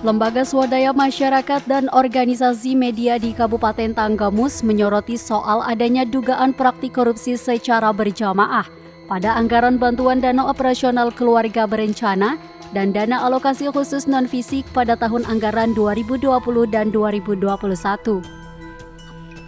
Lembaga Swadaya Masyarakat dan Organisasi Media di Kabupaten Tanggamus menyoroti soal adanya dugaan praktik korupsi secara berjamaah pada anggaran bantuan dana operasional keluarga berencana dan dana alokasi khusus non-fisik pada tahun anggaran 2020 dan 2021.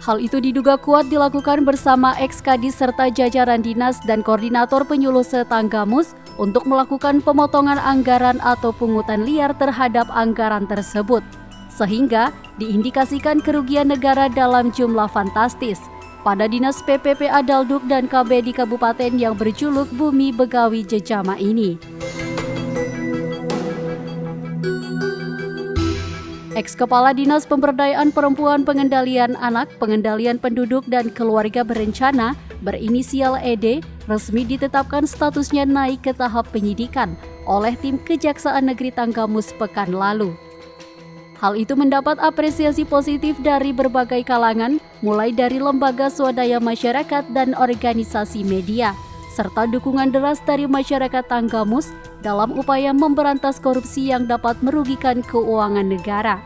Hal itu diduga kuat dilakukan bersama ex-kadis serta jajaran dinas dan koordinator penyuluh se-Tanggamus untuk melakukan pemotongan anggaran atau pungutan liar terhadap anggaran tersebut, sehingga diindikasikan kerugian negara dalam jumlah fantastis pada Dinas PPP Adalduk dan KB di kabupaten yang berjuluk Bumi Begawi Jejama ini. Ex-Kepala Dinas Pemberdayaan Perempuan Pengendalian Anak, Pengendalian Penduduk dan Keluarga Berencana berinisial ED resmi ditetapkan statusnya naik ke tahap penyidikan oleh tim Kejaksaan Negeri Tanggamus pekan lalu. Hal itu mendapat apresiasi positif dari berbagai kalangan, mulai dari lembaga swadaya masyarakat dan organisasi media, serta dukungan deras dari masyarakat Tanggamus dalam upaya memberantas korupsi yang dapat merugikan keuangan negara.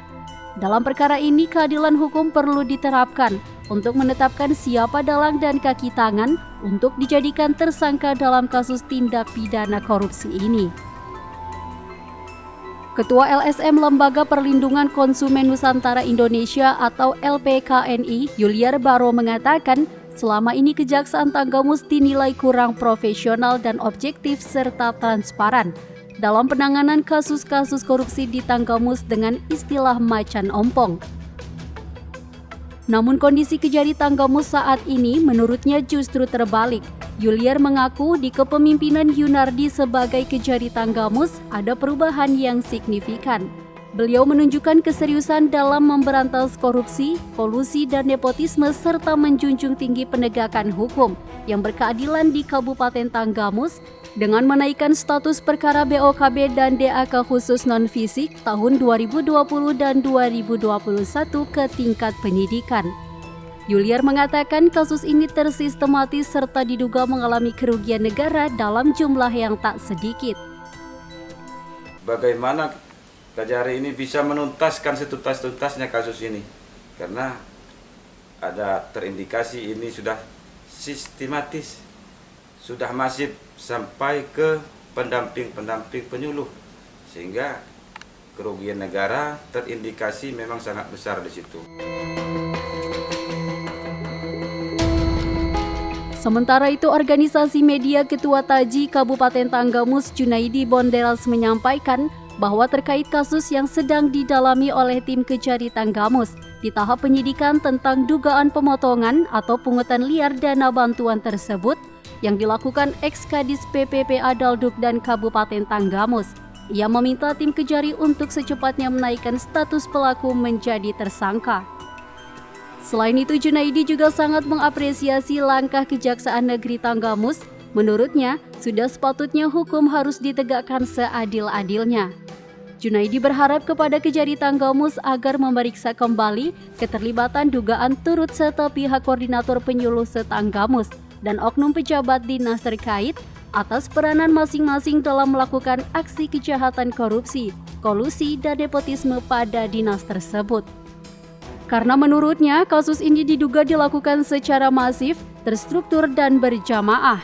Dalam perkara ini, keadilan hukum perlu diterapkan untuk menetapkan siapa dalang dan kaki tangan untuk dijadikan tersangka dalam kasus tindak pidana korupsi ini. Ketua LSM Lembaga Perlindungan Konsumen Nusantara Indonesia atau LPKNI, Yuliar Baro mengatakan, selama ini Kejaksaan Tanggamus dinilai kurang profesional dan objektif serta transparan dalam penanganan kasus-kasus korupsi di Tanggamus dengan istilah macan ompong. Namun kondisi Kejari Tanggamus saat ini menurutnya justru terbalik. Yuliar mengaku di kepemimpinan Yunardi sebagai Kejari Tanggamus ada perubahan yang signifikan. Beliau menunjukkan keseriusan dalam memberantas korupsi, kolusi, dan nepotisme serta menjunjung tinggi penegakan hukum yang berkeadilan di Kabupaten Tanggamus dengan menaikkan status perkara BOKB dan DAK khusus non-fisik tahun 2020 dan 2021 ke tingkat penyidikan. Yuliar mengatakan kasus ini tersistematis serta diduga mengalami kerugian negara dalam jumlah yang tak sedikit. Bagaimana Kejari ini bisa menuntaskan setuntas-tuntasnya kasus ini? Karena ada terindikasi ini sudah sistematis, sudah masif sampai ke pendamping-pendamping penyuluh, sehingga kerugian negara terindikasi memang sangat besar di situ. Sementara itu, organisasi media Ketua Taji Kabupaten Tanggamus Junaidi Bonderas menyampaikan bahwa terkait kasus yang sedang didalami oleh tim Kejari Tanggamus di tahap penyidikan tentang dugaan pemotongan atau pungutan liar dana bantuan tersebut yang dilakukan ex-kadis PPP Adalduk dan Kabupaten Tanggamus. Ia meminta tim Kejari untuk secepatnya menaikkan status pelaku menjadi tersangka. Selain itu, Junaidi juga sangat mengapresiasi langkah Kejaksaan Negeri Tanggamus. Menurutnya, sudah sepatutnya hukum harus ditegakkan seadil-adilnya. Junaidi berharap kepada Kejari Tanggamus agar memeriksa kembali keterlibatan dugaan turut serta pihak koordinator penyuluh se-Tanggamus dan oknum pejabat dinas terkait atas peranan masing-masing dalam melakukan aksi kejahatan korupsi, kolusi, dan nepotisme pada dinas tersebut. Karena menurutnya kasus ini diduga dilakukan secara masif, terstruktur, dan berjamaah.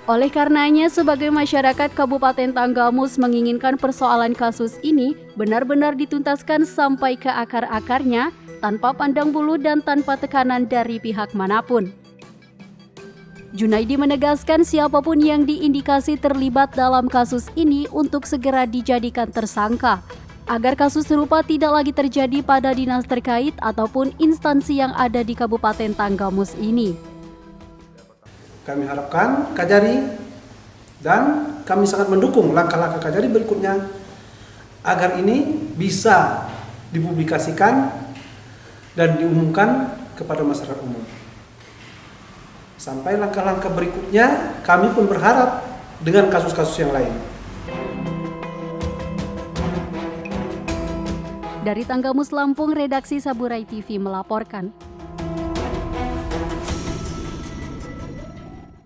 Oleh karenanya, sebagai masyarakat Kabupaten Tanggamus menginginkan persoalan kasus ini benar-benar dituntaskan sampai ke akar-akarnya tanpa pandang bulu dan tanpa tekanan dari pihak manapun. Junaidi menegaskan siapapun yang diindikasi terlibat dalam kasus ini untuk segera dijadikan tersangka, agar kasus serupa tidak lagi terjadi pada dinas terkait ataupun instansi yang ada di Kabupaten Tanggamus ini. Kami harapkan Kejari dan kami sangat mendukung langkah-langkah Kejari berikutnya agar ini bisa dipublikasikan dan diumumkan kepada masyarakat umum. Sampai langkah-langkah berikutnya kami pun berharap dengan kasus-kasus yang lain. Dari Tanggamus Lampung, redaksi Saburai TV melaporkan.